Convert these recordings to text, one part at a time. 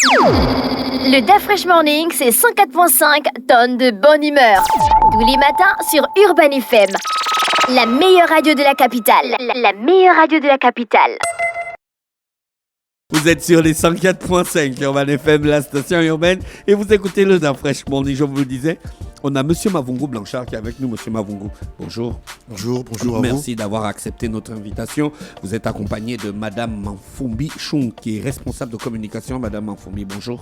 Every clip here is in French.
Le DAF Fresh Morning, c'est 104.5 tonnes de bonne humeur. Tous les matins sur Urban FM. La meilleure radio de la capitale. La meilleure radio de la capitale. Vous êtes sur les 104.5 Urban FM, la station urbaine, et vous écoutez le DAF Fresh Morning. Je vous le disais, on a Monsieur Mavungu Blanchard qui est avec nous. Monsieur Mavungu, bonjour. Bonjour à vous. Merci d'avoir accepté notre invitation. Vous êtes accompagné de Madame Manfumbi Chung, qui est responsable de communication. Madame Manfumbi, bonjour.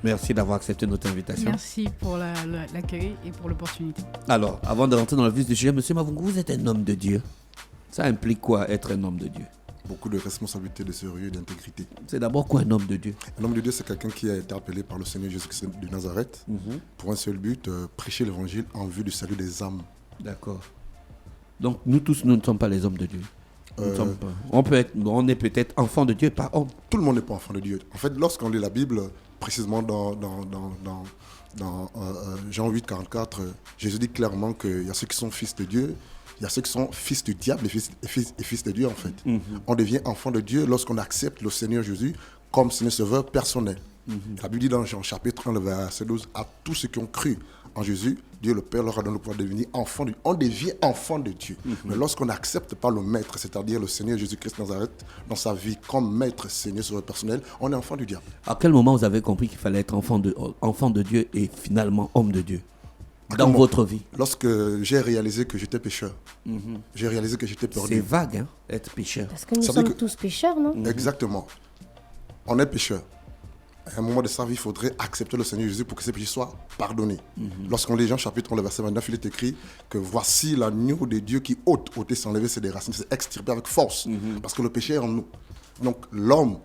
Merci d'avoir accepté notre invitation. Merci pour l'accueil et pour l'opportunité. Alors, avant de rentrer dans le vif du sujet, Monsieur Mavungu, vous êtes un homme de Dieu. Ça implique quoi, être un homme de Dieu? Beaucoup de responsabilités, de sérieux et d'intégrité. C'est d'abord quoi un homme de Dieu? Un homme de Dieu, c'est quelqu'un qui a été appelé par le Seigneur Jésus-Christ de Nazareth pour un seul but, prêcher l'évangile en vue du salut des âmes. D'accord. Donc nous tous, nous ne sommes pas les hommes de Dieu. On est peut-être enfants de Dieu, pas hommes. Tout le monde n'est pas enfant de Dieu. En fait, lorsqu'on lit la Bible, précisément dans Jean 8, 44, Jésus dit clairement qu'il y a ceux qui sont fils de Dieu, il y a ceux qui sont fils du diable et fils de Dieu en fait. On devient enfant de Dieu lorsqu'on accepte le Seigneur Jésus comme Seigneur Sauveur personnel. La Bible dit dans Jean chapitre 1, le verset 12, à tous ceux qui ont cru en Jésus, Dieu le Père leur a donné le pouvoir de devenir enfant de Dieu. On devient enfant de Dieu. Mais lorsqu'on n'accepte pas le Maître, c'est-à-dire le Seigneur Jésus-Christ de Nazareth, dans sa vie comme Maître, Seigneur Sauveur personnel, on est enfant du diable. À quel moment vous avez compris qu'il fallait être enfant de Dieu et finalement homme de Dieu dans votre vie? Lorsque j'ai réalisé que j'étais pécheur, j'ai réalisé que j'étais perdu. C'est vague, hein, être pécheur. Parce que nous sommes tous pécheurs, non? Exactement. On est pécheur. À un moment de sa vie, il faudrait accepter le Seigneur Jésus pour que ses péchés soient pardonnés. Lorsqu'on lit Jean chapitre 1, le verset 29, il est écrit que voici l'agneau de Dieu qui ôter sans lever ses racines, c'est extirper avec force, parce que le péché est en nous. Donc l'homme,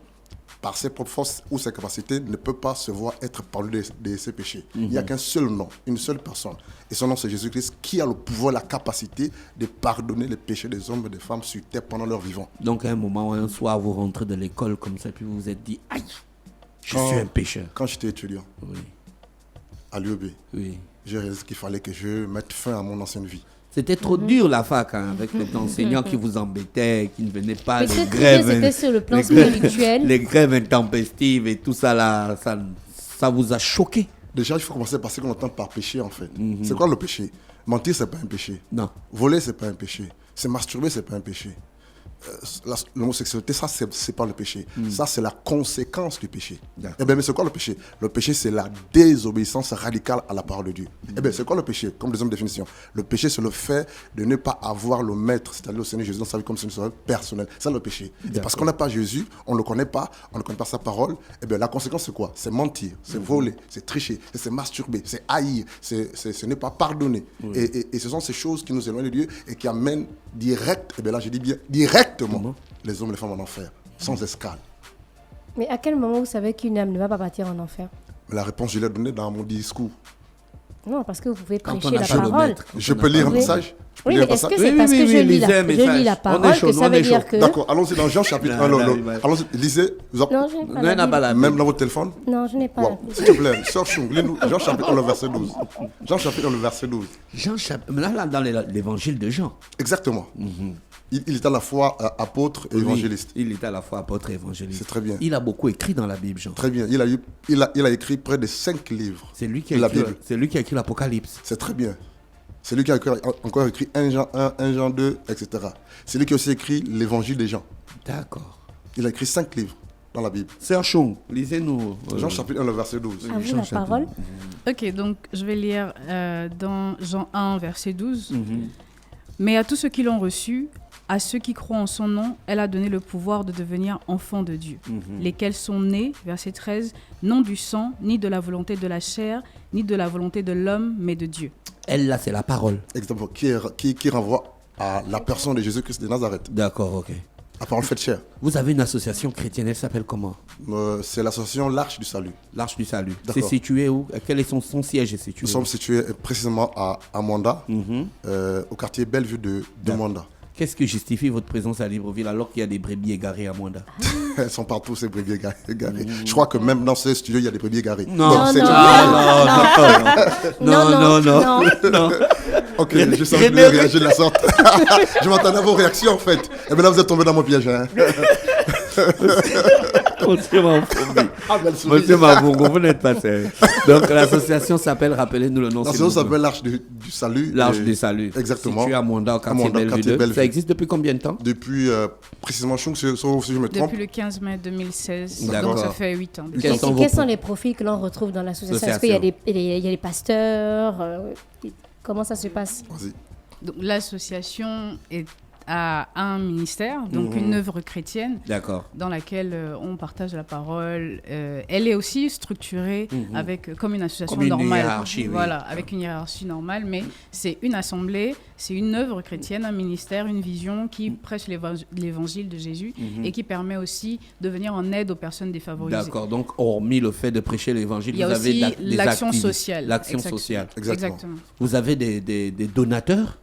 par ses propres forces ou ses capacités, ne peut pas se voir être pardonné de ses péchés. Il n'y a qu'un seul nom, une seule personne. Et son nom, c'est Jésus-Christ, qui a le pouvoir, la capacité de pardonner les péchés des hommes et des femmes sur terre pendant leur vivant. Donc, à un moment, un soir, vous rentrez de l'école comme ça, puis vous vous êtes dit, aïe, je suis un pécheur. Quand j'étais étudiant, à l'UEB, j'ai réalisé qu'il fallait que je mette fin à mon ancienne vie. C'était trop dur la fac, hein, avec les enseignants qui vous embêtaient, qui ne venaient pas, les grèves, c'était sur le plan spirituel. Les grèves intempestives et tout ça là, ça vous a choqué? Déjà, il faut commencer par ce qu'on entend par péché en fait. C'est quoi le péché? Mentir, c'est pas un péché. Non. Voler, c'est pas un péché. Se masturber, c'est pas un péché. L'homosexualité, ça, c'est pas le péché. Ça, c'est la conséquence du péché. Eh bien, mais c'est quoi le péché? Le péché, c'est la désobéissance radicale à la parole de Dieu. Eh bien, c'est quoi le péché? Comme deuxième définition, le péché, c'est le fait de ne pas avoir le Maître, c'est-à-dire le Seigneur Jésus dans sa vie comme Seigneur Sauveur personnel. C'est le péché. Et parce qu'on n'a pas Jésus, on ne le connaît pas, on ne connaît pas sa parole, eh bien, la conséquence, c'est quoi? C'est mentir, c'est voler, c'est tricher, c'est se masturber, c'est haïr, c'est ne pas pardonner. Et ce sont ces choses qui nous éloignent de Dieu et qui amènent direct, et bien là je dis bien directement, les hommes et les femmes en enfer, sans escale. Mais à quel moment vous savez qu'une âme ne va pas partir en enfer? La réponse, je l'ai donnée dans mon discours. Non, parce que vous pouvez prêcher la parole. Je peux lire un message? Oui, mais est-ce que c'est parce que je lis la parole que ça veut dire que... D'accord, allons-y dans Jean chapitre 1. Allons-y, lisez. Non, je n'ai pas la Bible. Même dans votre téléphone? Non, je n'ai pas la Bible. S'il te plaît, sors Chung, lis-nous Jean chapitre 1, le verset 12. Jean chapitre 1, le verset 12. Là, dans l'évangile de Jean. Exactement. Il est à la fois apôtre et évangéliste. Il est à la fois apôtre et évangéliste. C'est très bien. Il a beaucoup écrit dans la Bible, Jean. Très bien. Il a écrit près de 5 livres. C'est lui qui a écrit l'Apocalypse. C'est très bien. C'est lui qui a encore écrit 1 Jean 1, 1 Jean 2, etc. C'est lui qui a aussi écrit l'évangile des Jean. D'accord. Il a écrit 5 livres dans la Bible. Sœur Chung, lisez-nous. Jean chapitre 1, le verset 12. À vous la parole. Ok, donc je vais lire dans Jean 1, verset 12. Mais à tous ceux qui l'ont reçu, à ceux qui croient en son nom, elle a donné le pouvoir de devenir enfants de Dieu, lesquels sont nés, verset 13, non du sang, ni de la volonté de la chair, ni de la volonté de l'homme, mais de Dieu. Elle, là, c'est la parole. Exactement, qui renvoie à la personne de Jésus-Christ de Nazareth. D'accord, ok. La parole faite chair. Vous avez une association chrétienne, elle s'appelle comment? C'est l'association L'Arche du Salut. L'Arche du Salut. C'est situé où? Quel est son siège est situé? Nous sommes situés précisément à Mwanda, au quartier Bellevue de Mwanda. Qu'est-ce qui justifie votre présence à Libreville alors qu'il y a des brebis égarées à Mwanda? Elles sont partout, ces brebis égarées. Je crois que même dans ce studio, il y a des brebis égarées. Non. Ok, je sens que vous réagir de la sorte. Je m'attendais à vos réactions en fait. Et bien là, vous êtes tombé dans mon piège. Monsieur Mavungo, vous n'êtes pas sérieux. Donc l'association s'appelle, rappelez-nous le nom. L'association s'appelle l'Arche du Salut. L'Arche du Salut. Exactement. Situé à Mwanda, au quartier Bellevue 2. Ça existe depuis combien de temps? Depuis, précisément, si je me trompe. Depuis le 15 mai 2016. D'accord. Donc ça fait 8 ans. Quels sont les profils que l'on retrouve dans l'association? Est-ce qu'il y a des pasteurs comment ça se passe? Vas-y. Donc, l'association a un ministère, donc une œuvre chrétienne, dans laquelle on partage la parole. Elle est aussi structurée comme une association comme une normale. Hiérarchie, voilà, avec une hiérarchie normale, mais c'est une assemblée, c'est une œuvre chrétienne, un ministère, une vision qui prêche l'évangile de Jésus et qui permet aussi de venir en aide aux personnes défavorisées. D'accord, donc hormis le fait de prêcher l'évangile, il y a vous avez aussi des l'action sociale. L'action sociale. Exactement. Vous avez des donateurs?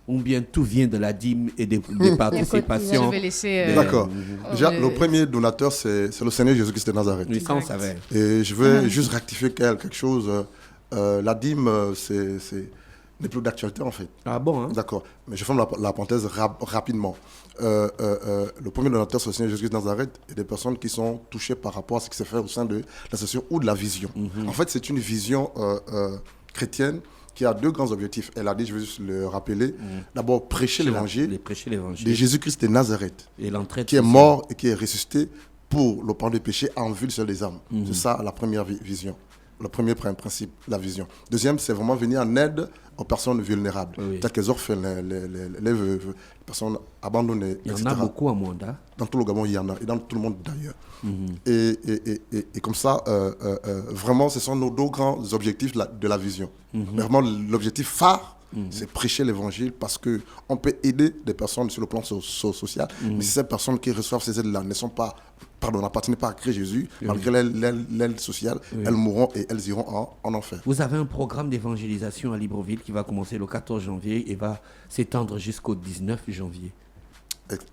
Ou bien tout vient de la dîme et des participations? Je vais laisser... D'accord. Déjà, le premier donateur, c'est le Seigneur Jésus-Christ de Nazareth. Oui, ça on savait. Et je veux juste rectifier quelque chose. La dîme, n'est plus d'actualité en fait. Ah bon, hein? D'accord. Mais je ferme la parenthèse rapidement. Le premier donateur, c'est le Seigneur Jésus-Christ de Nazareth, et des personnes qui sont touchées par rapport à ce qui s'est fait au sein de l'association ou de la vision. En fait, c'est une vision chrétienne qui a deux grands objectifs. Elle a dit, je vais juste le rappeler, d'abord prêcher l'évangile de Jésus-Christ de Nazareth, qui est mort et qui est ressuscité pour le pardon des péchés en vue du seul des âmes. C'est ça la première vision, le premier principe, la vision. Deuxième, c'est vraiment venir en aide aux personnes vulnérables, telles que les orphelins, les veuves, les personnes abandonnées, il y etc. en a beaucoup à Mwanda. Dans tout le Gabon, il y en a, et dans tout le monde d'ailleurs. Et comme ça, vraiment, ce sont nos deux grands objectifs de la vision. Mais vraiment, l'objectif phare, c'est prêcher l'évangile, parce qu'on peut aider des personnes sur le plan social, mais si ces personnes qui reçoivent ces aides-là n'appartiennent pas à Christ Jésus, malgré l'aide sociale, elles mourront et elles iront en enfer. Vous avez un programme d'évangélisation à Libreville qui va commencer le 14 janvier et va s'étendre jusqu'au 19 janvier.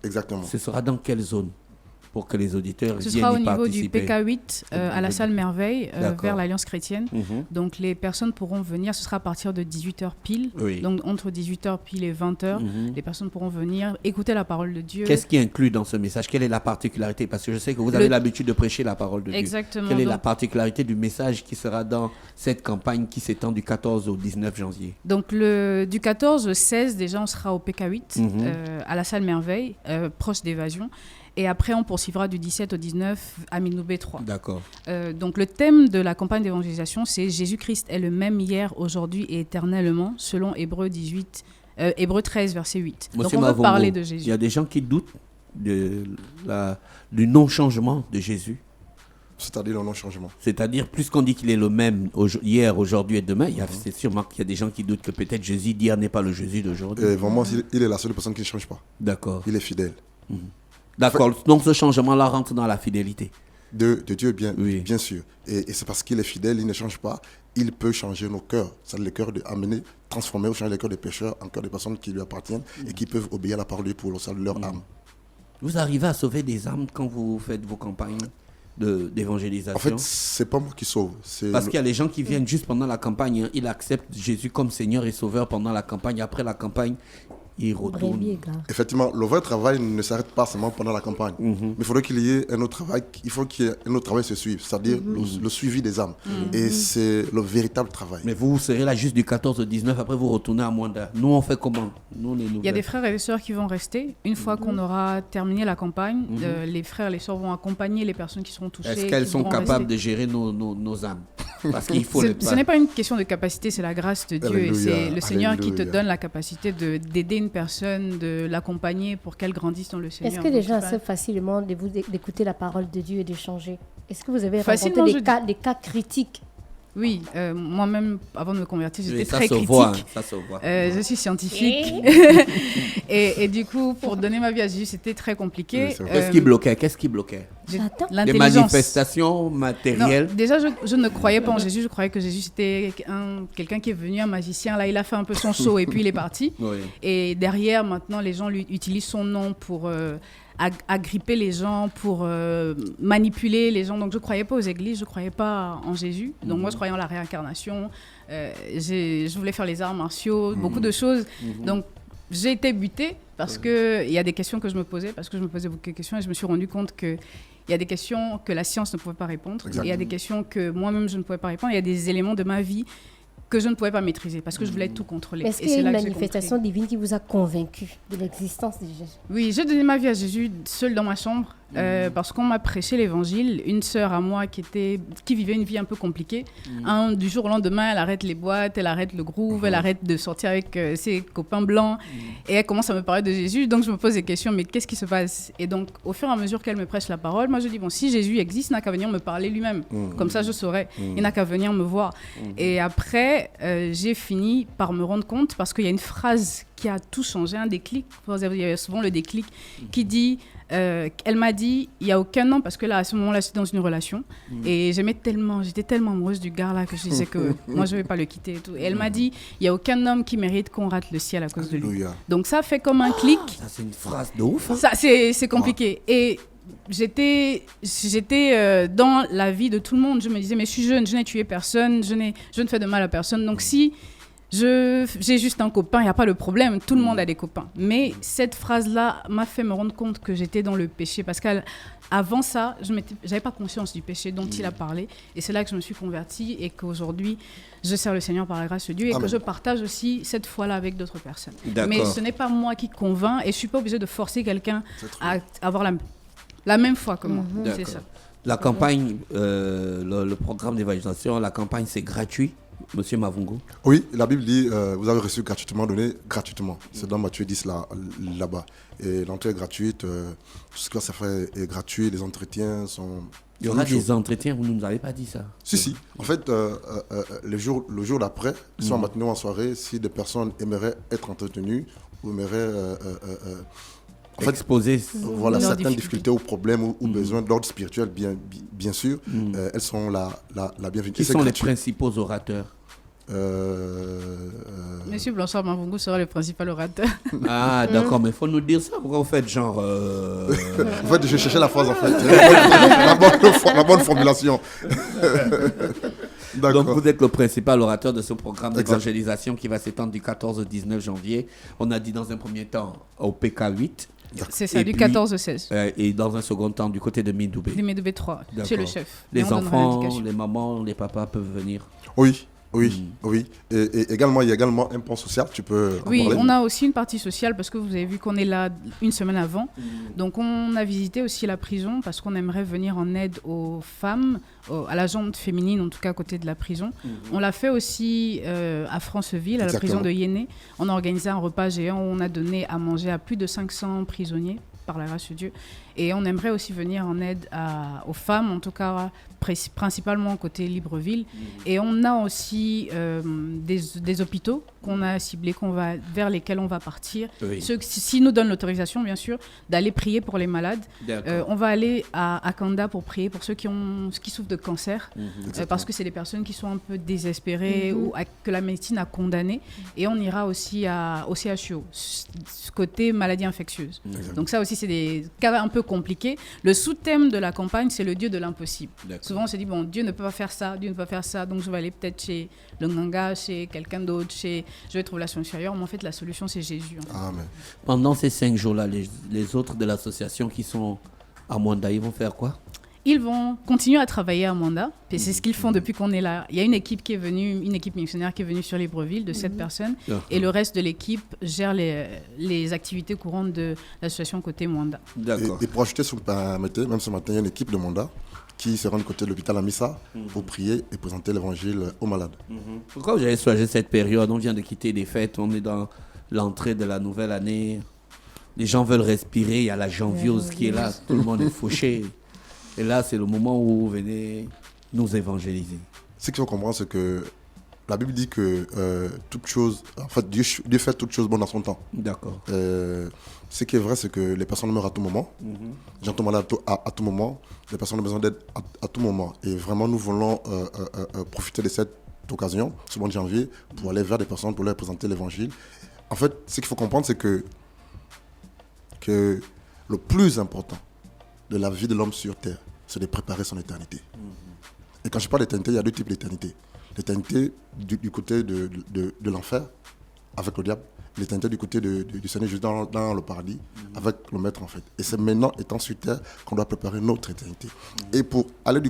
Exactement. Ce sera dans quelle zone pour que les auditeurs viennent y participer? Ce sera au niveau du PK8 à la salle Merveille vers l'Alliance chrétienne. Donc les personnes pourront venir, ce sera à partir de 18h pile. Donc entre 18h pile et 20h, les personnes pourront venir écouter la parole de Dieu. Qu'est-ce qui est inclus dans ce message? Quelle est la particularité? Parce que je sais que vous avez l'habitude de prêcher la parole de Dieu. Exactement. Quelle est la particularité du message qui sera dans cette campagne qui s'étend du 14 au 19 janvier? Donc du 14 au 16, déjà on sera au PK8 à la salle Merveille, proche d'Évasion. Et après, on poursuivra du 17 au 19 à Minoubé 3. D'accord. Donc, le thème de la campagne d'évangélisation, c'est « Jésus-Christ est le même hier, aujourd'hui et éternellement », selon Hébreux 13, verset 8. Monsieur Donc, on va Mavungo, parler de Jésus. Il y a des gens qui doutent du non-changement de Jésus. C'est-à-dire le non-changement. C'est-à-dire, plus qu'on dit qu'il est le même hier, aujourd'hui et demain, c'est sûrement qu'il y a des gens qui doutent que peut-être Jésus d'hier n'est pas le Jésus d'aujourd'hui. Et vraiment, il est la seule personne qui ne change pas. D'accord. Il est fidèle. D'accord, donc ce changement-là rentre dans la fidélité. De Dieu, bien sûr. Et c'est parce qu'il est fidèle, il ne change pas. Il peut changer nos cœurs. C'est le cœur transformer ou changer les cœurs des pécheurs en cœurs des personnes qui lui appartiennent et qui peuvent obéir à la parole de Dieu pour le salut de leur âme. Vous arrivez à sauver des âmes quand vous faites vos campagnes d'évangélisation? En fait, c'est pas moi qui sauve. Parce qu'il y a les gens qui viennent juste pendant la campagne. Ils acceptent Jésus comme Seigneur et Sauveur pendant la campagne. Après la campagne, ils retournent. Effectivement, le vrai travail ne s'arrête pas seulement pendant la campagne. Mais il faudrait qu'il y ait un autre travail. Il faut qu'il y ait un autre travail se suive, c'est-à-dire le suivi des âmes. Et c'est le véritable travail. Mais vous serez là juste du 14 au 19, après vous retournez à Mwanda. Nous, on fait comment? Nous, on est nouvelles. Il y a des frères et des sœurs qui vont rester. Une fois qu'on aura terminé la campagne, les frères et les sœurs vont accompagner les personnes qui seront touchées. Est-ce qu'elles sont capables de gérer nos âmes? Parce qu'il faut ce n'est pas une question de capacité, c'est la grâce de Dieu. Alléluia, et c'est le Seigneur qui te donne la capacité d'aider une personne, de l'accompagner pour qu'elle grandisse dans le Seigneur. Est-ce que les gens acceptent facilement d'écouter la parole de Dieu et d'échanger? Est-ce que vous avez rencontré des cas critiques? Oui, moi-même, avant de me convertir, j'étais très critique. Ça se voit. Je suis scientifique. Et du coup, pour donner ma vie à Jésus, c'était très compliqué. Qu'est-ce qui bloquait? Des manifestations matérielles? Non, déjà, je ne croyais pas en Jésus. Je croyais que Jésus, c'était quelqu'un qui est venu, un magicien. Là, il a fait un peu son show et puis il est parti. Et derrière, maintenant, les gens lui utilisent son nom pour... agripper les gens, pour manipuler les gens. Donc je ne croyais pas aux églises, je ne croyais pas en Jésus. Donc moi je croyais en la réincarnation, je voulais faire les arts martiaux, beaucoup de choses. Donc j'ai été butée parce qu'il y a des questions que je me posais, parce que je me posais beaucoup de questions et je me suis rendu compte que il y a des questions que la science ne pouvait pas répondre. Exactement. Et il y a des questions que moi-même, je ne pouvais pas répondre. Il y a des éléments de ma vie que je ne pouvais pas maîtriser parce que je voulais tout contrôler. Est-ce qu'il y a une manifestation divine qui vous a convaincu de l'existence de Jésus? Oui, j'ai donné ma vie à Jésus seule dans ma chambre parce qu'on m'a prêché l'évangile. Une sœur à moi qui vivait une vie un peu compliquée. Du jour au lendemain, elle arrête les boîtes, elle arrête le groove, elle arrête de sortir avec ses copains blancs et elle commence à me parler de Jésus. Donc je me pose des questions, mais qu'est-ce qui se passe? Et donc au fur et à mesure qu'elle me prêche la parole, moi je dis, bon, si Jésus existe, il n'a qu'à venir me parler lui-même. Comme ça je saurais. Il n'a qu'à venir me voir. Et après, j'ai fini par me rendre compte, parce qu'il y a une phrase qui a tout changé, un déclic. Il y a souvent le déclic qui dit... elle m'a dit, il n'y a aucun homme, parce que là, à ce moment-là, j'étais dans une relation, et j'étais tellement amoureuse du gars là que je disais que moi, je ne vais pas le quitter et tout. Et elle m'a dit, il n'y a aucun homme qui mérite qu'on rate le ciel à cause de lui. Donc ça fait comme un clic. Ça, c'est une phrase de ouf. Hein. Ça, c'est compliqué. Et j'étais dans la vie de tout le monde. Je me disais, mais je suis jeune, je n'ai tué personne, je ne fais de mal à personne. Donc si... j'ai juste un copain, il n'y a pas de problème, tout le monde a des copains. Mais cette phrase-là m'a fait me rendre compte que j'étais dans le péché, parce qu'avant ça, je n'avais pas conscience du péché dont il a parlé. Et c'est là que je me suis convertie et qu'aujourd'hui, je sers le Seigneur par la grâce de Dieu et que je partage aussi cette foi-là avec d'autres personnes. Mais ce n'est pas moi qui convainc et je ne suis pas obligée de forcer quelqu'un à avoir la même foi que moi. C'est ça. La campagne, le programme d'évangélisation, la campagne, c'est gratuit. Monsieur Mavungo. Oui, la Bible dit vous avez reçu gratuitement, donné gratuitement. C'est dans Matthieu 10 là-bas. Et l'entrée est gratuite, tout ce qui va se faire est gratuit, les entretiens sont... Il y aura des entretiens, vous ne nous avez pas dit ça. Si. En fait, le jour d'après, soit en matinée ou en soirée, si des personnes aimeraient être entretenues ou aimeraient... exposer certaines difficultés ou problèmes ou besoins d'ordre spirituel, bien sûr, elles sont la bienvenue. Qui sont les principaux orateurs? Monsieur Blanchard Mavungo sera le principal orateur. Ah, d'accord, mais il faut nous dire ça. Pourquoi vous faites genre... En fait, je cherchais la phrase, en fait. la bonne formulation. Donc, vous êtes le principal orateur de ce programme d'évangélisation qui va s'étendre du 14 au 19 janvier. On a dit dans un premier temps au PK8. C'est ça, du 14 au 16. Et dans un second temps, du côté de Midoubé. Du Midoubé 3, chez le chef. Les enfants, les mamans, les papas peuvent venir. Oui. Et également, il y a également un point social, tu peux en parler. On a aussi une partie sociale parce que vous avez vu qu'on est là une semaine avant. Donc on a visité aussi la prison parce qu'on aimerait venir en aide aux femmes, à la jante féminine, en tout cas à côté de la prison. On l'a fait aussi à Franceville, à la prison de Yéné. On a organisé un repas géant où on a donné à manger à plus de 500 prisonniers par la grâce de Dieu. Et on aimerait aussi venir en aide aux femmes, en tout cas principalement côté Libreville. Et on a aussi des hôpitaux qu'on a ciblés, vers lesquels on va partir. S'ils nous donnent l'autorisation, bien sûr, d'aller prier pour les malades. On va aller à Kanda pour prier pour ceux qui souffrent de cancer, parce que c'est des personnes qui sont un peu désespérées ou que la médecine a condamnées. Et on ira aussi au CHU, côté maladies infectieuses. Donc ça aussi, c'est des cas un peu compliqués. Le sous-thème de la campagne, c'est le Dieu de l'impossible. Souvent, on se dit, bon, Dieu ne peut pas faire ça, Dieu ne peut pas faire ça, donc je vais aller peut-être chez le Nganga, chez quelqu'un d'autre, je vais trouver la solution ailleurs. Mais en fait, la solution, c'est Jésus. Amen. Pendant ces 5 jours-là, les autres de l'association qui sont à Mwanda, ils vont faire quoi? Ils vont continuer à travailler à Mwanda. Et c'est ce qu'ils font depuis qu'on est là. Il y a une équipe missionnaire qui est venue sur Libreville de 7 personnes. Et le reste de l'équipe gère les activités courantes de l'association côté Mwanda. Et pour ajouter, si vous permettez, même ce matin, il y a une équipe de Mwanda qui se rend du côté de l'hôpital Amissa pour prier et présenter l'évangile aux malades. Pourquoi vous avez choisi cette période? On vient de quitter les fêtes, on est dans l'entrée de la nouvelle année. Les gens veulent respirer, il y a la janviose qui est là, tout le monde est fauché. Et là, c'est le moment où vous venez nous évangéliser. Ce qu'il faut comprendre, c'est que la Bible dit que toute chose, en fait, Dieu fait toute chose bonne dans son temps. D'accord. Ce qui est vrai, c'est que les personnes meurent à tout moment. Les gens tombent malades à tout moment. Les personnes ont besoin d'aide à tout moment. Et vraiment, nous voulons profiter de cette occasion, ce mois de janvier, pour aller vers des personnes, pour leur présenter l'évangile. En fait, ce qu'il faut comprendre, c'est que le plus important de la vie de l'homme sur Terre, c'est de préparer son éternité. Et quand je parle d'éternité, il y a deux types d'éternité. L'éternité du côté de l'enfer, avec le diable, l'éternité du côté du Seigneur Jésus dans le paradis avec le Maître en fait. Et c'est maintenant, étant sur terre, qu'on doit préparer notre éternité. Et pour aller du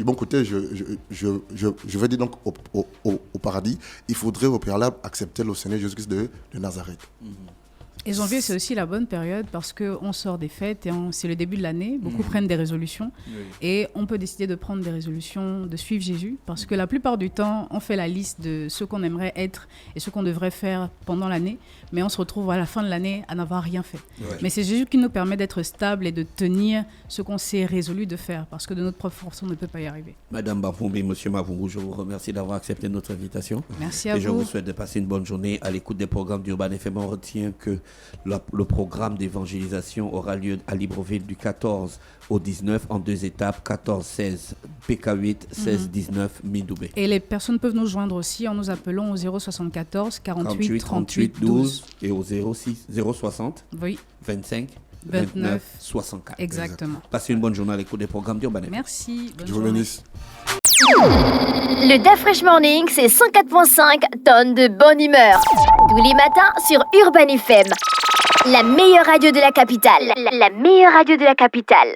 bon côté, je vais dire donc au paradis, il faudrait au préalable accepter le Seigneur Jésus-Christ de Nazareth. Et janvier, c'est aussi la bonne période parce qu'on sort des fêtes et c'est le début de l'année. Beaucoup prennent des résolutions et on peut décider de prendre des résolutions, de suivre Jésus parce que la plupart du temps, on fait la liste de ce qu'on aimerait être et ce qu'on devrait faire pendant l'année, mais on se retrouve à la fin de l'année à n'avoir rien fait. Mais c'est Jésus qui nous permet d'être stable et de tenir ce qu'on s'est résolu de faire parce que de notre propre force, on ne peut pas y arriver. Madame Bafombi, Monsieur Mavungu, je vous remercie d'avoir accepté notre invitation. Merci à vous. Et je vous souhaite de passer une bonne journée à l'écoute des programmes d'Urban FM. On retient que le programme d'évangélisation aura lieu à Libreville du 14 au 19 en 2 étapes, 14-16 PK8, 16-19 Mindoubé. Et les personnes peuvent nous joindre aussi en nous appelant au 074 48 38 12 et au 060 25 29 64. Exactement. Passez une bonne journée à l'écoute des programmes d'Urban FM. Merci. Dieu vous bénisse. Le DAF Fresh Morning, c'est 104.5 tonnes de bonne humeur. Tous les matins sur Urban FM. La meilleure radio de la capitale. La meilleure radio de la capitale.